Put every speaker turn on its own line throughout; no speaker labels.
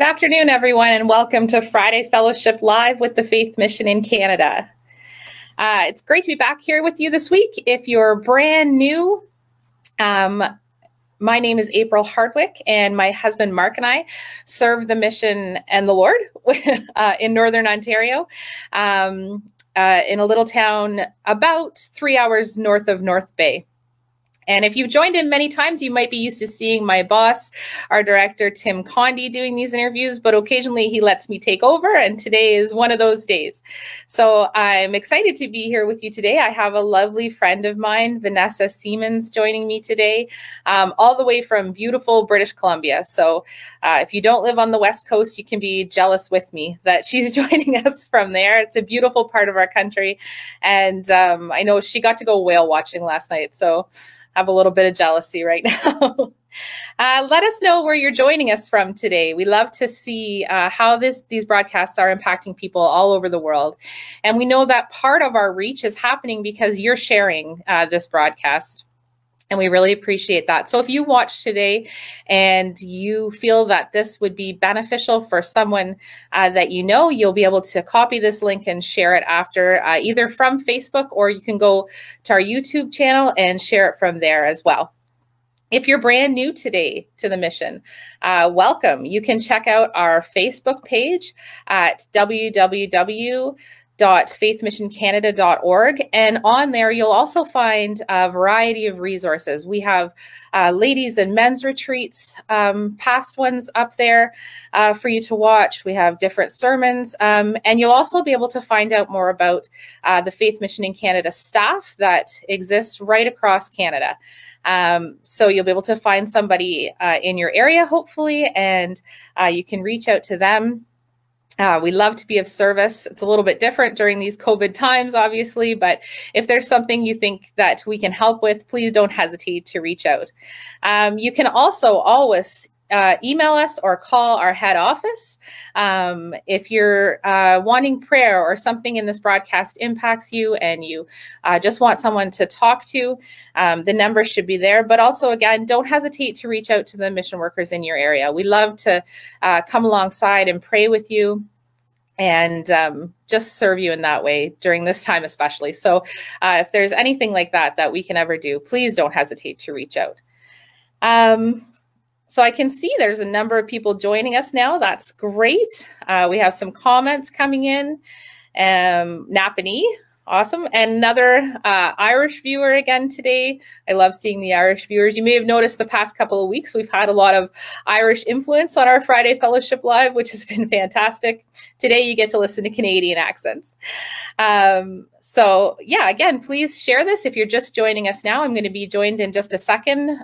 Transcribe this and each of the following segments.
afternoon, everyone, and welcome to Friday Fellowship Live with the Faith Mission in Canada. It's great to be back here with you this week. If you're brand new, my name is April Hardwick, and my husband Mark and I serve the mission and the Lord in Northern Ontario, in a little town about 3 hours north of North Bay. And if you've joined in many times, you might be used to seeing my boss, our director, Tim Condi, doing these interviews, but occasionally he lets me take over, and today is one of those days. So I'm excited to be here with you today. I have a lovely friend of mine, Vanessa Siemens, joining me today, all the way from beautiful British Columbia. So if you don't live on the West Coast, you can be jealous with me that she's joining us from there. It's a beautiful part of our country. And I know she got to go whale watching last night, so have a little bit of jealousy right now. Let us know where you're joining us from today. We love to see how these broadcasts are impacting people all over the world. And we know that part of our reach is happening because you're sharing this broadcast. And we really appreciate that. So if you watch today and you feel that this would be beneficial for someone that you know, you'll be able to copy this link and share it after, either from Facebook, or you can go to our YouTube channel and share it from there as well. If you're brand new today to the mission, welcome. You can check out our Facebook page at www.faithmissioncanada.org, and on there you'll also find a variety of resources. We have ladies and men's retreats, past ones up there for you to watch. We have different sermons, and you'll also be able to find out more about the Faith Mission in Canada staff that exists right across Canada. So you'll be able to find somebody in your area, hopefully, and you can reach out to them. We love to be of service. It's a little bit different during these COVID times, obviously, but if there's something you think that we can help with, please don't hesitate to reach out. You can also always email us or call our head office. If you're wanting prayer or something in this broadcast impacts you and you just want someone to talk to, the number should be there. But also, again, don't hesitate to reach out to the mission workers in your area. We love to come alongside and pray with you and just serve you in that way during this time especially. So if there's anything like that we can ever do, please don't hesitate to reach out. So I can see there's a number of people joining us now. That's great. We have some comments coming in. Napanee, awesome. And another Irish viewer again today. I love seeing the Irish viewers. You may have noticed the past couple of weeks, we've had a lot of Irish influence on our Friday Fellowship Live, which has been fantastic. Today you get to listen to Canadian accents. So yeah, again, please share this. If you're just joining us now, I'm going to be joined in just a second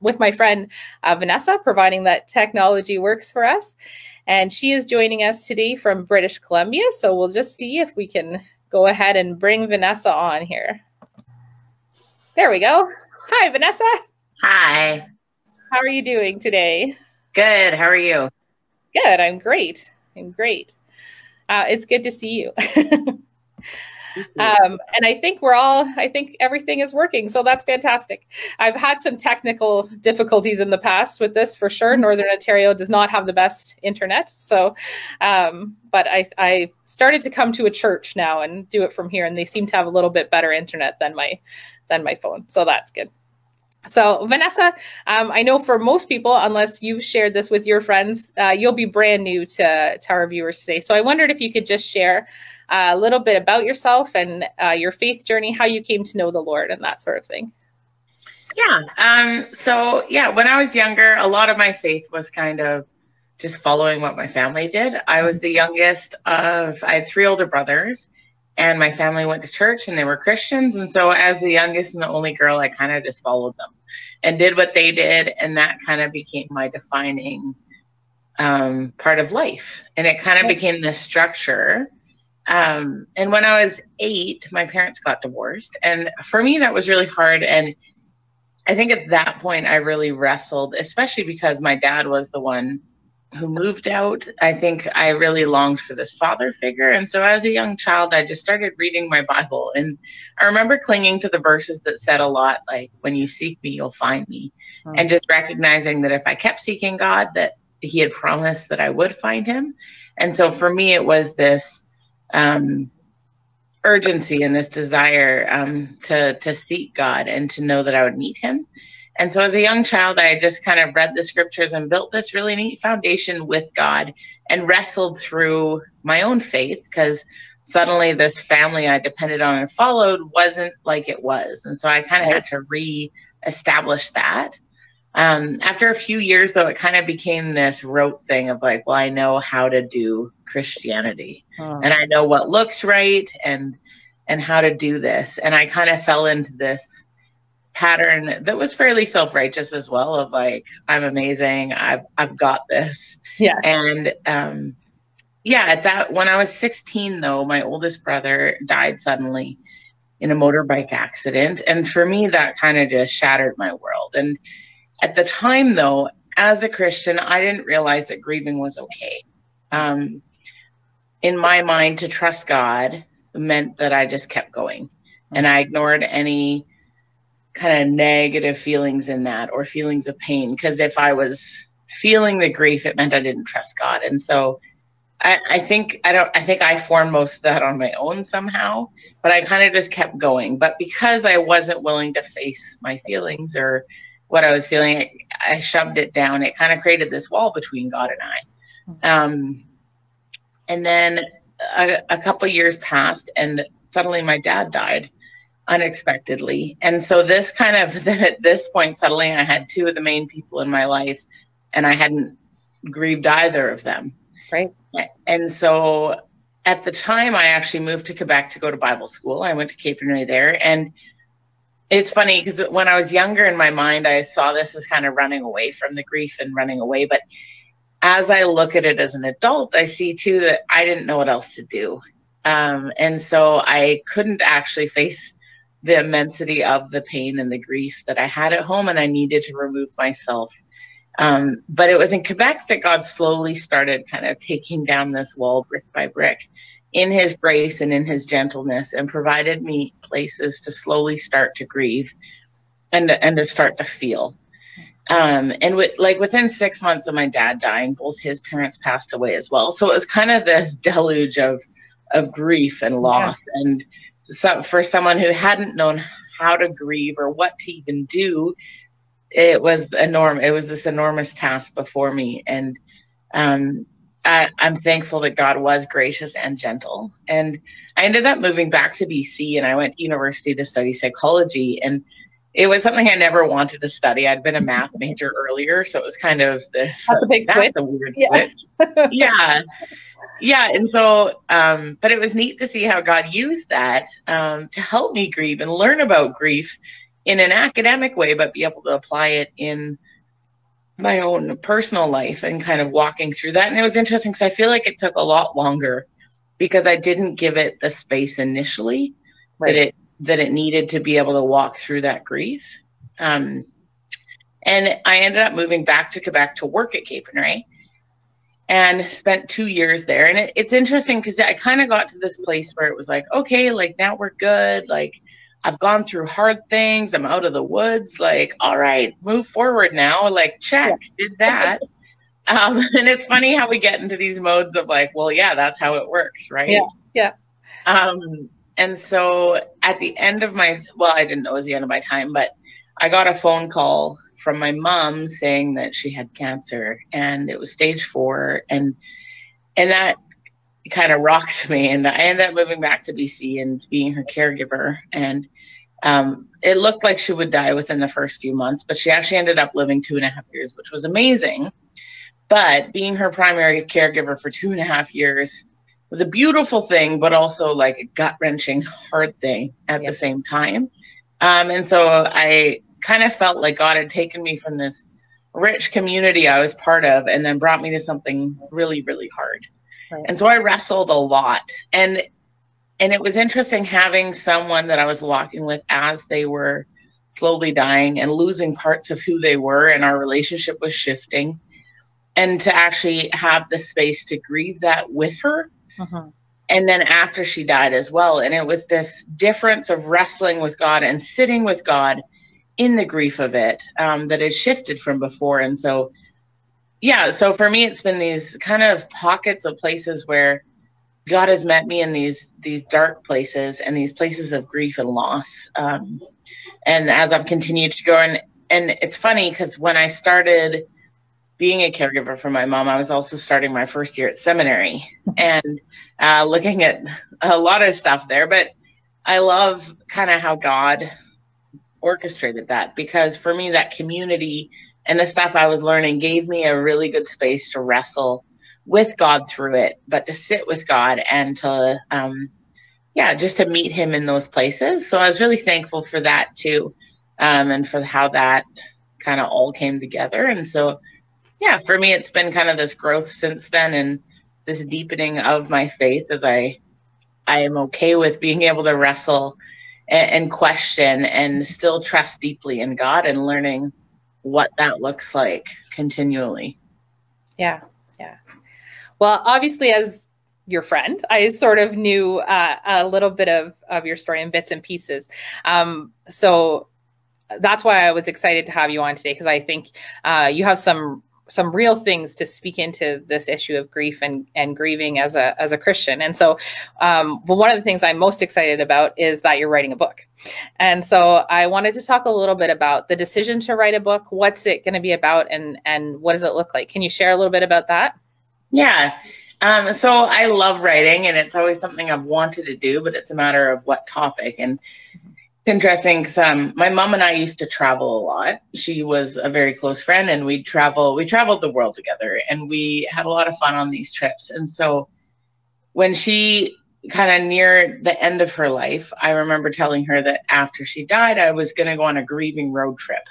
with my friend Vanessa, providing that technology works for us. And she is joining us today from British Columbia. So we'll just see if we can go ahead and bring Vanessa on here. There we go. Hi, Vanessa.
Hi.
How are you doing today?
Good. How are you?
Good. I'm great. It's good to see you. And I think everything is working. So that's fantastic. I've had some technical difficulties in the past with this for sure. Northern Ontario does not have the best internet. So, but I started to come to a church now and do it from here. And they seem to have a little bit better internet than my phone. So that's good. So Vanessa, I know for most people, unless you've shared this with your friends, you'll be brand new to our viewers today. So I wondered if you could just share a little bit about yourself and your faith journey, how you came to know the Lord and that sort of thing.
Yeah. When I was younger, a lot of my faith was kind of just following what my family did. I was the youngest I had 3 older brothers, and my family went to church and they were Christians. And so as the youngest and the only girl, I kind of just followed them and did what they did. And that kind of became my defining part of life. And it kind of became this structure. And when I was 8, my parents got divorced. And for me, that was really hard. And I think at that point, I really wrestled, especially because my dad was the one who moved out. I think I really longed for this father figure. And so as a young child, I just started reading my Bible. And I remember clinging to the verses that said a lot, like, when you seek me, you'll find me. And just recognizing that if I kept seeking God, that he had promised that I would find him. And so for me, it was this urgency and this desire to seek God and to know that I would meet him. And so as a young child, I just kind of read the scriptures and built this really neat foundation with God and wrestled through my own faith, because suddenly this family I depended on and followed wasn't like it was. And so I kind of had to re-establish that. After a few years, though, it kind of became this rote thing of like, well, I know how to do Christianity and I know what looks right and how to do this. And I kind of fell into this pattern that was fairly self-righteous as well, of like, I'm amazing. I've got this.
Yeah.
And at that, when I was 16, though, my oldest brother died suddenly in a motorbike accident. And for me, that kind of just shattered my world. And at the time, though, as a Christian, I didn't realize that grieving was okay. In my mind, to trust God meant that I just kept going, and I ignored any kind of negative feelings in that or feelings of pain, because if I was feeling the grief, it meant I didn't trust God. And so I think I formed most of that on my own somehow, but I kind of just kept going. But because I wasn't willing to face my feelings or what I was feeling, I shoved it down. It kind of created this wall between God and I. And then a couple years passed, and suddenly my dad died unexpectedly. And so this kind of, then at this point, suddenly I had two of the main people in my life, and I hadn't grieved either of them.
Right.
And so at the time, I actually moved to Quebec to go to Bible school. I went to Capernwray there. And it's funny because when I was younger, in my mind, I saw this as kind of running away from the grief and running away. But as I look at it as an adult, I see too that I didn't know what else to do. And so I couldn't actually face the immensity of the pain and the grief that I had at home, and I needed to remove myself. But it was in Quebec that God slowly started kind of taking down this wall brick by brick in his grace and in his gentleness, and provided me places to slowly start to grieve and to start to feel. And within 6 months of my dad dying, both his parents passed away as well. So it was kind of this deluge of grief and loss. Yeah. And so for someone who hadn't known how to grieve or what to even do, it was this enormous task before me. And I'm thankful that God was gracious and gentle. And I ended up moving back to BC, and I went to university to study psychology. And it was something I never wanted to study. I'd been a math major earlier, so it was kind of this.
That's a big switch.
That's a weird switch. Yeah. Yeah. And so, but it was neat to see how God used that to help me grieve and learn about grief in an academic way, but be able to apply it in my own personal life and kind of walking through that. And it was interesting because I feel like it took a lot longer because I didn't give it the space initially that it needed to be able to walk through that grief. And I ended up moving back to Quebec to work at Capernwray and spent 2 years there. And it's interesting because I kind of got to this place where it was like, okay, like now we're good. Like I've gone through hard things. I'm out of the woods. Like, all right, move forward now. Like, check, did that. And it's funny how we get into these modes of like, well, yeah, that's how it works, right?
Yeah.
And so at the end of I didn't know it was the end of my time, but I got a phone call from my mom saying that she had cancer and it was stage 4. And that kind of rocked me. And I ended up moving back to BC and being her caregiver. And it looked like she would die within the first few months, but she actually ended up living 2.5 years, which was amazing. But being her primary caregiver for 2.5 years was a beautiful thing, but also like a gut-wrenching hard thing at the same time. And so I kind of felt like God had taken me from this rich community I was part of and then brought me to something really, really hard. Right. And so I wrestled a lot. And it was interesting having someone that I was walking with as they were slowly dying and losing parts of who they were, and our relationship was shifting. And to actually have the space to grieve that with her. And then after she died as well. And it was this difference of wrestling with God and sitting with God in the grief of it that had shifted from before. And so Yeah, so for me, it's been these kind of pockets of places where God has met me in these dark places and these places of grief and loss. And as I've continued to go, and it's funny because when I started being a caregiver for my mom, I was also starting my first year at seminary and looking at a lot of stuff there. But I love kind of how God orchestrated that, because for me, that community and the stuff I was learning gave me a really good space to wrestle with God through it, but to sit with God and to, just to meet him in those places. So I was really thankful for that too. And for how that kind of all came together. And so, yeah, for me, it's been kind of this growth since then and this deepening of my faith as I am okay with being able to wrestle and question and still trust deeply in God and learning what that looks like continually.
Yeah. Yeah. Well, obviously, as your friend, I sort of knew a little bit of your story in bits and pieces. So that's why I was excited to have you on today, because I think you have some real things to speak into this issue of grief and grieving as a Christian. And so, but one of the things I'm most excited about is that you're writing a book. And so I wanted to talk a little bit about the decision to write a book. What's it going to be about, and what does it look like? Can you share a little bit about that?
Yeah. So I love writing, and it's always something I've wanted to do, but it's a matter of what topic. And it's interesting because my mom and I used to travel a lot. She was a very close friend, and we traveled the world together, and we had a lot of fun on these trips. And so when she kind of near the end of her life, I remember telling her that after she died, I was going to go on a grieving road trip.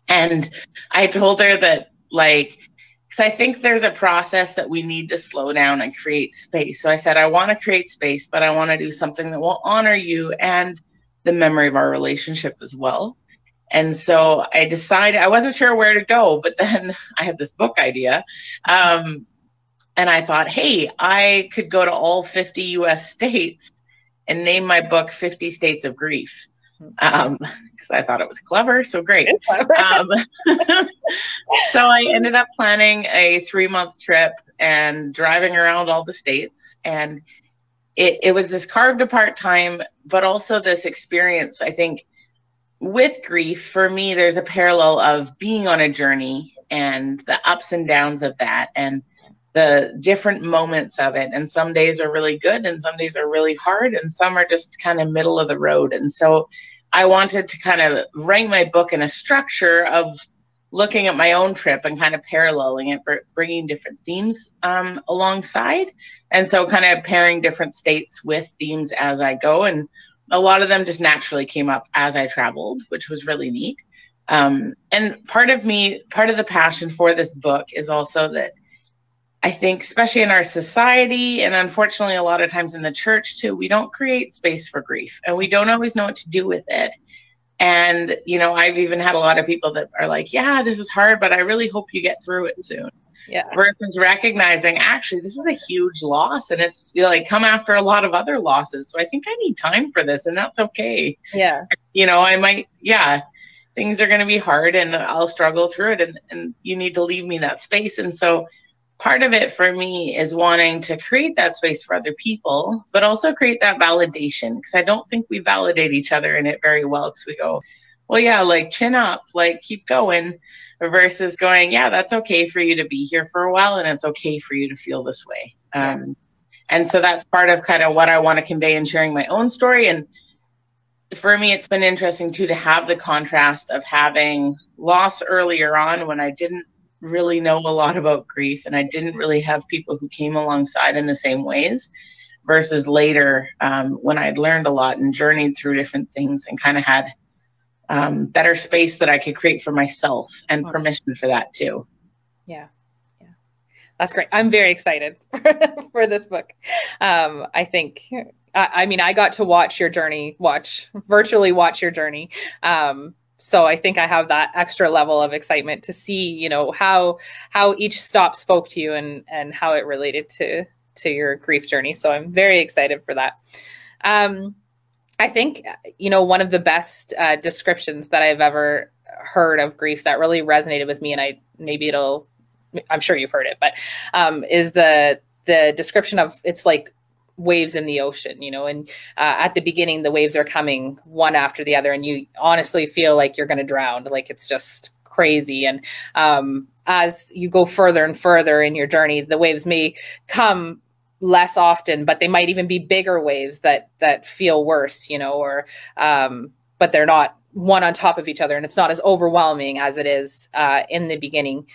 And I told her that, like, because I think there's a process that we need to slow down and create space. So I said, I want to create space, but I want to do something that will honor you and the memory of our relationship as well. And so I decided, I wasn't sure where to go, but then I had this book idea. And I thought, hey, I could go to all 50 US states and name my book 50 States of Grief. Because I thought it was clever. So great. So I ended up planning a 3-month trip and driving around all the states. And it was this carved apart time, but also this experience, I think, with grief. For me, there's a parallel of being on a journey and the ups and downs of that and the different moments of it. And some days are really good and some days are really hard and some are just kind of middle of the road. And so I wanted to kind of write my book in a structure of looking at my own trip and kind of paralleling it, bringing different themes alongside. And so kind of pairing different states with themes as I go. And a lot of them just naturally came up as I traveled, which was really neat. And part of the passion for this book is also that I think, especially in our society, and unfortunately a lot of times in the church too, we don't create space for grief and we don't always know what to do with it. And, you know, I've even had a lot of people that are like, yeah, this is hard, but I really hope you get through it soon.
Yeah.
Versus recognizing, actually, this is a huge loss and it's, you know, like come after a lot of other losses. So I think I need time for this and that's okay.
Yeah.
You know, I might, things are going to be hard and I'll struggle through it and you need to leave me that space. And so part of it for me is wanting to create that space for other people, but also create that validation, because I don't think we validate each other in it very well. Because we go, well, yeah, like chin up, like keep going, versus going, yeah, that's okay for you to be here for a while and it's okay for you to feel this way. And so that's part of kind of what I want to convey in sharing my own story. And for me, it's been interesting too to have the contrast of having loss earlier on when I didn't really know a lot about grief and I didn't really have people who came alongside in the same ways, versus later when I'd learned a lot and journeyed through different things and kind of had better space that I could create for myself and permission for that too.
Yeah. That's great. I'm very excited for this book. I think, I mean, I got to watch your journey, virtually watch your journey. So I think I have that extra level of excitement to see, you know, how each stop spoke to you and how it related to your grief journey. So I'm very excited for that. I think, you know, one of the best descriptions that I've ever heard of grief that really resonated with me, and maybe it'll I'm sure you've heard it, but is the description of it's like waves in the ocean, you know, and at the beginning, the waves are coming one after the other, and you honestly feel like you're going to drown. Like it's just crazy. And as you go further and further in your journey, the waves may come less often, but they might even be bigger waves that feel worse, you know, or but they're not one on top of each other, and it's not as overwhelming as it is in the beginning.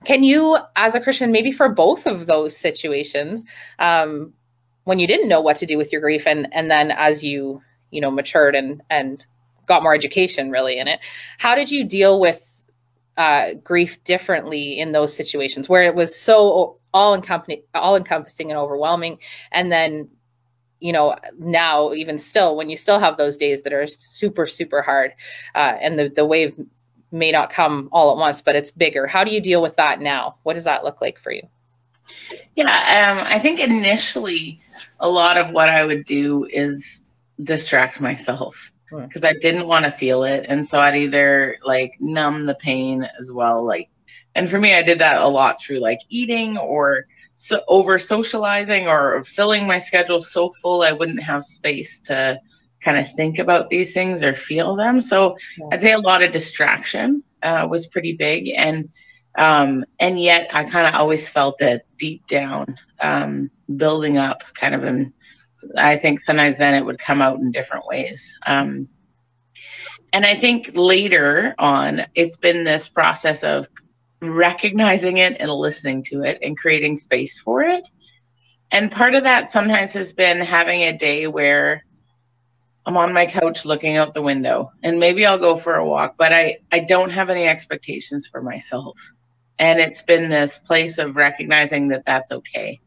Can you, as a Christian, maybe for both of those situations, when you didn't know what to do with your grief, and then as you know, matured and got more education really in it, how did you deal with grief differently in those situations where it was so all-encompassing and overwhelming, and then, you know, now even still, when you still have those days that are super, super hard, and the wave may not come all at once, but it's bigger. How do you deal with that now? What does that look like for you?
Yeah, I think initially a lot of what I would do is distract myself because I didn't want to feel it. And so I'd either like numb the pain as well. Like, and for me, I did that a lot through like eating or over socializing or filling my schedule so full I wouldn't have space to kind of think about these things or feel them. So I'd say a lot of distraction was pretty big. And yet I kind of always felt it deep down, building up kind of, and I think sometimes then it would come out in different ways. And I think later on, it's been this process of recognizing it and listening to it and creating space for it. And part of that sometimes has been having a day where I'm on my couch looking out the window, and maybe I'll go for a walk, but I don't have any expectations for myself. And it's been this place of recognizing that that's okay.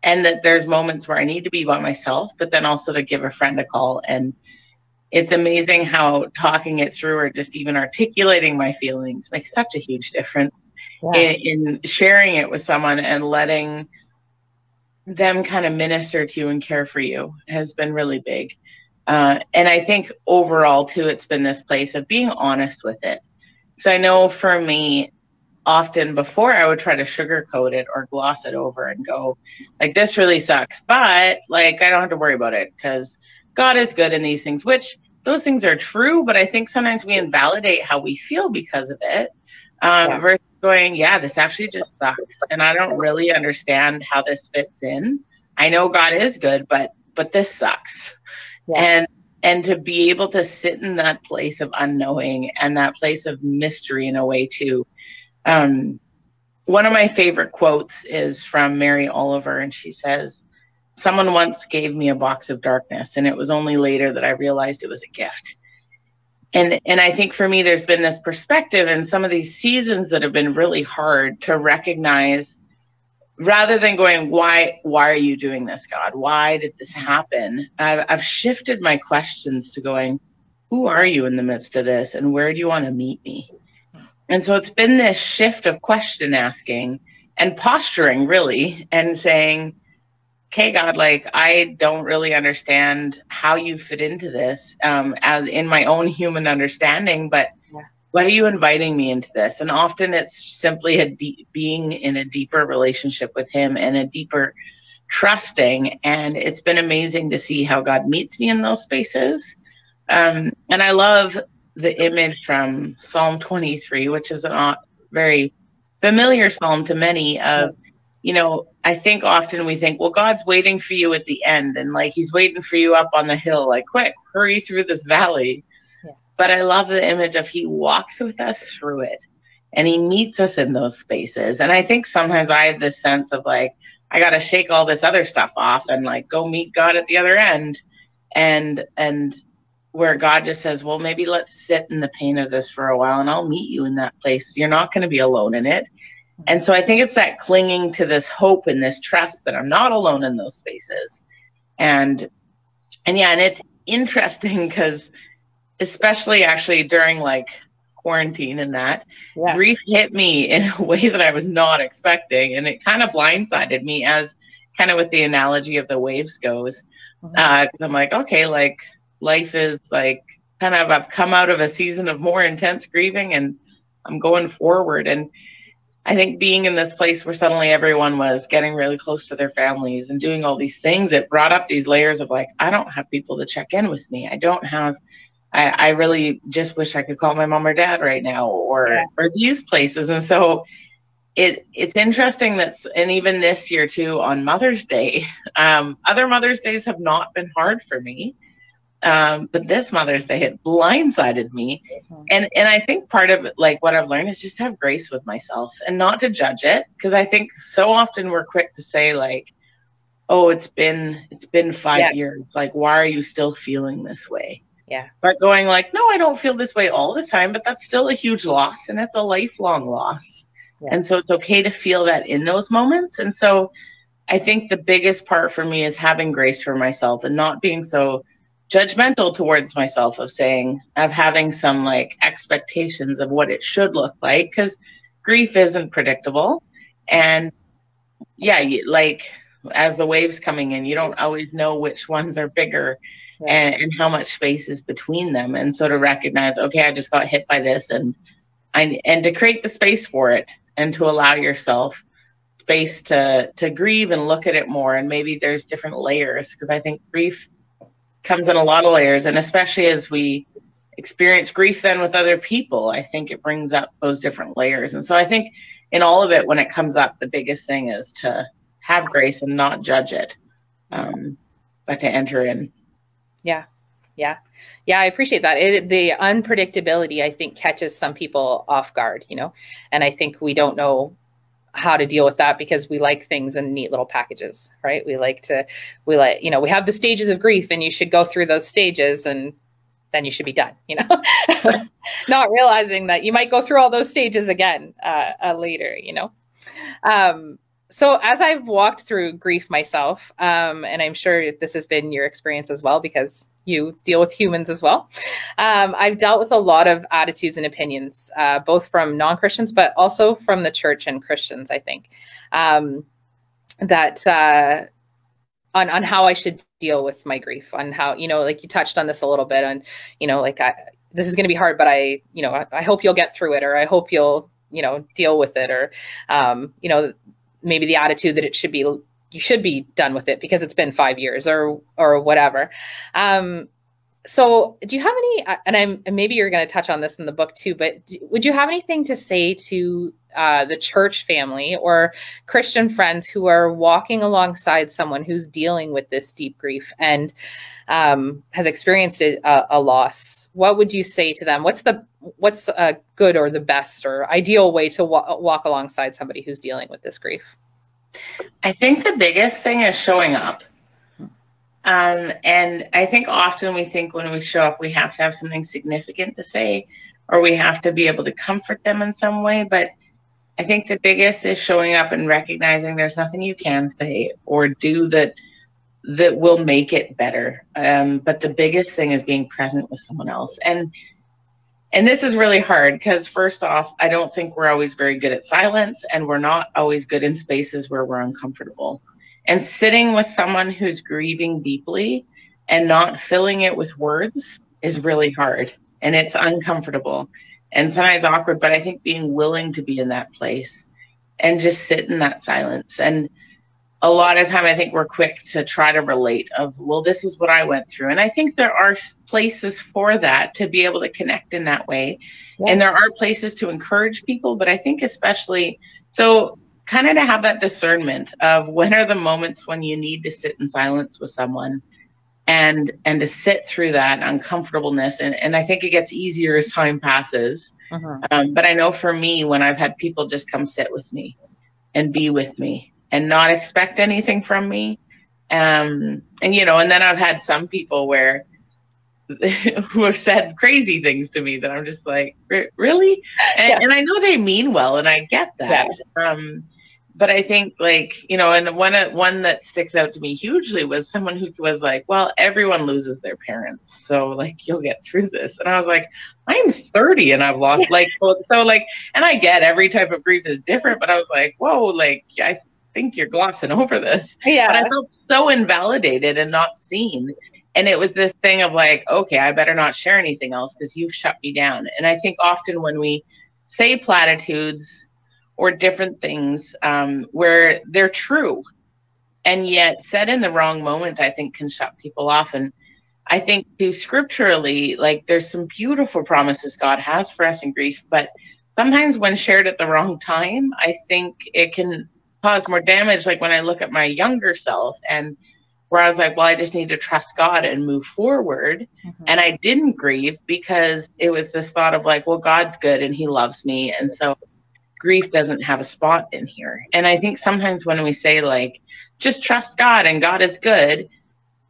And that there's moments where I need to be by myself, but then also to give a friend a call. And it's amazing how talking it through or just even articulating my feelings makes such a huge difference in sharing it with someone and letting them kind of minister to you and care for you has been really big. And I think overall too, it's been this place of being honest with it. So I know for me, often before I would try to sugarcoat it or gloss it over and go like, this really sucks, but like, I don't have to worry about it because God is good in these things, which those things are true. But I think sometimes we invalidate how we feel because of it, versus going, yeah, this actually just sucks. And I don't really understand how this fits in. I know God is good, but this sucks. Yeah. And to be able to sit in that place of unknowing and that place of mystery in a way too. One of my favorite quotes is from Mary Oliver, and she says, someone once gave me a box of darkness, and it was only later that I realized it was a gift. And I think for me, there's been this perspective in some of these seasons that have been really hard to recognize, rather than going, why are you doing this, God? Why did this happen? I've shifted my questions to going, who are you in the midst of this? And where do you want to meet me? And so it's been this shift of question asking and posturing really, and saying, okay, God, like, I don't really understand how you fit into this as in my own human understanding, but what are you inviting me into this? And often it's simply being in a deeper relationship with him and a deeper trusting. And it's been amazing to see how God meets me in those spaces. And I love the image from Psalm 23, which is a very familiar psalm to many of, you know, I think often we think, well, God's waiting for you at the end, and like he's waiting for you up on the hill, like, quick, hurry through this valley. Yeah. But I love the image of he walks with us through it and he meets us in those spaces. And I think sometimes I have this sense of like, I got to shake all this other stuff off and like go meet God at the other end. And where God just says, well, maybe let's sit in the pain of this for a while and I'll meet you in that place. You're not going to be alone in it. And so I think it's that clinging to this hope and this trust that I'm not alone in those spaces. And it's interesting because especially actually during like quarantine and that, grief hit me in a way that I was not expecting. And it kind of blindsided me, as kind of with the analogy of the waves goes. 'Cause I'm like, okay, like, life is like kind of, I've come out of a season of more intense grieving and I'm going forward. And I think being in this place where suddenly everyone was getting really close to their families and doing all these things, it brought up these layers of like, I don't have people to check in with me. I really just wish I could call my mom or dad right now, or these places. And so it's interesting and even this year too, on Mother's Day, other Mother's Days have not been hard for me. But this Mother's Day, it blindsided me. And I think part of it, like what I've learned, is just to have grace with myself and not to judge it. Because I think so often we're quick to say like, oh, it's been 5 years. Like, why are you still feeling this way?
Yeah.
But going like, no, I don't feel this way all the time, but that's still a huge loss, and it's a lifelong loss. Yeah. And so it's okay to feel that in those moments. And so I think the biggest part for me is having grace for myself and not being so judgmental towards myself, of having some like expectations of what it should look like, because grief isn't predictable. And like as the waves coming in, you don't always know which ones are bigger. And how much space is between them. And so to recognize, okay, I just got hit by this, and to create the space for it, and to allow yourself space to grieve and look at it more. And maybe there's different layers, because I think grief comes in a lot of layers. And especially as we experience grief then with other people, I think it brings up those different layers. And so I think in all of it, when it comes up, the biggest thing is to have grace and not judge it, but to enter in.
Yeah. I appreciate that. The unpredictability, I think, catches some people off guard, and I think we don't know how to deal with that because we like things in neat little packages, right? We have the stages of grief, and you should go through those stages and then you should be done, not realizing that you might go through all those stages again later, So as I've walked through grief myself, and I'm sure this has been your experience as well, because you deal with humans as well, I've dealt with a lot of attitudes and opinions, both from non-Christians, but also from the church and Christians, I think, that on how I should deal with my grief, on how, like you touched on this a little bit, on, this is going to be hard, but I hope you'll get through it, or I hope you'll, deal with it, or, maybe the attitude that you should be done with it because it's been 5 years or whatever. So do you have any, and maybe you're going to touch on this in the book too, but would you have anything to say to the church family or Christian friends who are walking alongside someone who's dealing with this deep grief and has experienced a loss? What would you say to them? What's a good or the best or ideal way to walk alongside somebody who's dealing with this grief?
I think the biggest thing is showing up. And I think often we think when we show up, we have to have something significant to say, or we have to be able to comfort them in some way. But I think the biggest is showing up and recognizing there's nothing you can say or do that will make it better. But the biggest thing is being present with someone else. And this is really hard because, first off, I don't think we're always very good at silence, and we're not always good in spaces where we're uncomfortable. And sitting with someone who's grieving deeply and not filling it with words is really hard, and it's uncomfortable and sometimes awkward. But I think being willing to be in that place and just sit in that silence. And a lot of time I think we're quick to try to relate of, well, this is what I went through. And I think there are places for that, to be able to connect in that way. Yeah. And there are places to encourage people, but I think especially, so kind of to have that discernment of when are the moments when you need to sit in silence with someone and to sit through that uncomfortableness. And I think it gets easier as time passes. But I know for me, when I've had people just come sit with me and be with me and not expect anything from me. And then I've had some people who have said crazy things to me that I'm just like, really? And I know they mean well, and I get that. Yeah. But I think and one that sticks out to me hugely was someone who was like, well, everyone loses their parents, so you'll get through this. And I was like, I'm 30 and I've lost and I get every type of grief is different, but I was like, whoa, I think you're glossing over this. Yeah. But I felt so invalidated and not seen. And it was this thing of okay, I better not share anything else because you've shut me down. And I think often when we say platitudes or different things where they're true, and yet said in the wrong moment, I think, can shut people off. And I think too, scripturally, like, there's some beautiful promises God has for us in grief, but sometimes when shared at the wrong time, I think it can cause more damage. Like when I look at my younger self, and where I was like, well, I just need to trust God and move forward. Mm-hmm. And I didn't grieve because it was this thought of like, well, God's good and he loves me. And so grief doesn't have a spot in here. And I think sometimes when we say like, just trust God and God is good,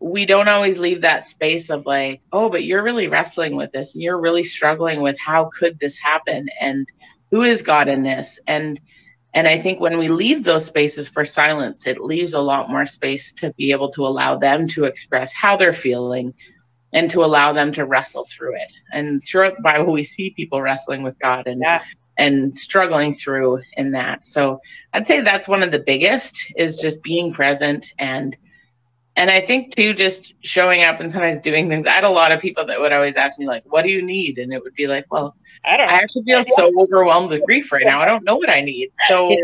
we don't always leave that space of like, oh, but you're really wrestling with this and you're really struggling with how could this happen and who is God in this? And I think when we leave those spaces for silence, it leaves a lot more space to be able to allow them to express how they're feeling and to allow them to wrestle through it. And throughout the Bible, we see people wrestling with God and struggling through in that. So I'd say that's one of the biggest, is just being present. And I think too, just showing up and sometimes doing things. I had a lot of people that would always ask me like, what do you need? And it would be like, well, I actually feel so overwhelmed with grief right now. I don't know what I need. So,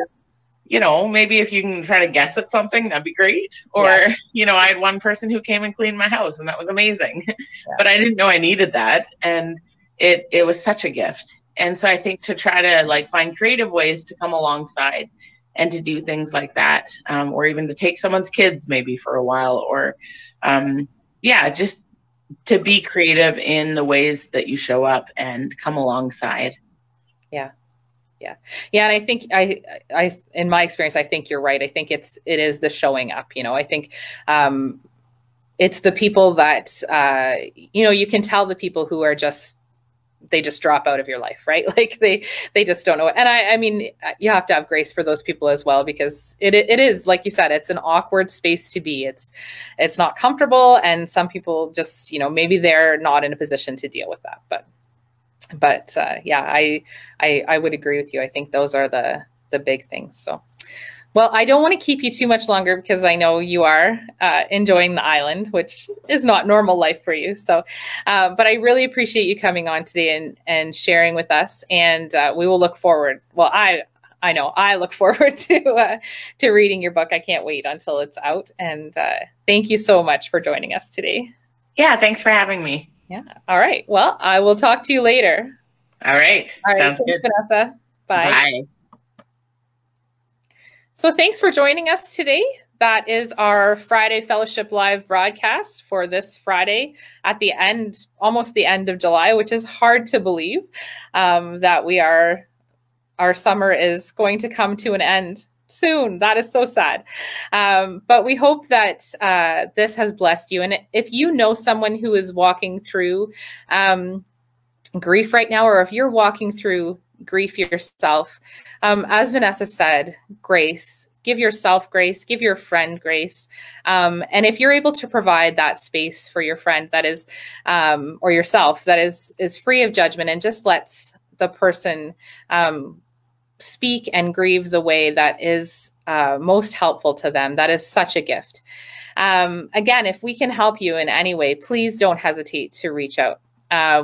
you know, maybe if you can try to guess at something, that'd be great. Or, you know, I had one person who came and cleaned my house and that was amazing, but I didn't know I needed that. And it was such a gift. And so I think to try to like find creative ways to come alongside and to do things like that, or even to take someone's kids maybe for a while, or just to be creative in the ways that you show up and come alongside. Yeah. And I think I in my experience, I think you're right. I think it is the showing up. You know, I think it's the people that you can tell the people who are they just drop out of your life, right? Like they just don't know it. And I mean, you have to have grace for those people as well, because it is, like you said, it's an awkward space to be. It's not comfortable. And some people just, maybe they're not in a position to deal with that. But I would agree with you. I think those are the big things. So, well, I don't want to keep you too much longer because I know you are enjoying the island, which is not normal life for you. So, but I really appreciate you coming on today and sharing with us. And we will look forward. Well, I know I look forward to reading your book. I can't wait until it's out. And thank you so much for joining us today. Yeah, thanks for having me. Yeah. All right. Well, I will talk to you later. All right. Sounds good. Vanessa. Bye. Bye. So thanks for joining us today. That is our Friday Fellowship Live broadcast for this Friday at the end, almost the end of July, which is hard to believe that our summer is going to come to an end soon. That is so sad. But we hope that this has blessed you. And if you know someone who is walking through grief right now, or if you're walking through grief yourself, as Vanessa said, grace. Give yourself grace, give your friend grace. And if you're able to provide that space for your friend that is, or yourself, that is free of judgment and just lets the person speak and grieve the way that is most helpful to them, that is such a gift. Again, if we can help you in any way, please don't hesitate to reach out.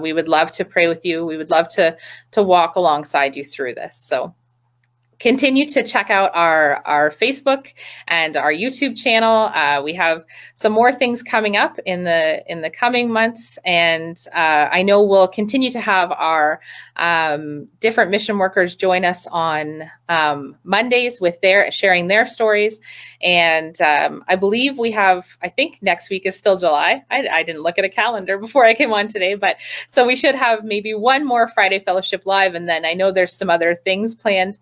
We would love to pray with you. We would love to walk alongside you through this. So continue to check out our Facebook and our YouTube channel. We have some more things coming up in the coming months, and I know we'll continue to have our different mission workers join us on Mondays with sharing their stories. And I believe I think next week is still July. I didn't look at a calendar before I came on today, but so we should have maybe one more Friday Fellowship Live. And then I know there's some other things planned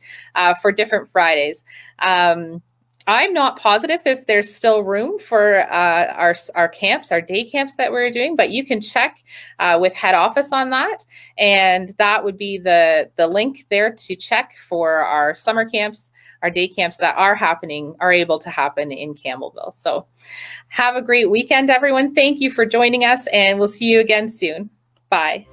for different Fridays. I'm not positive if there's still room for our camps, our day camps that we're doing, but you can check with head office on that. And that would be the link there to check for our summer camps, our day camps that are able to happen in Campbellville. So have a great weekend, everyone. Thank you for joining us, and we'll see you again soon. Bye.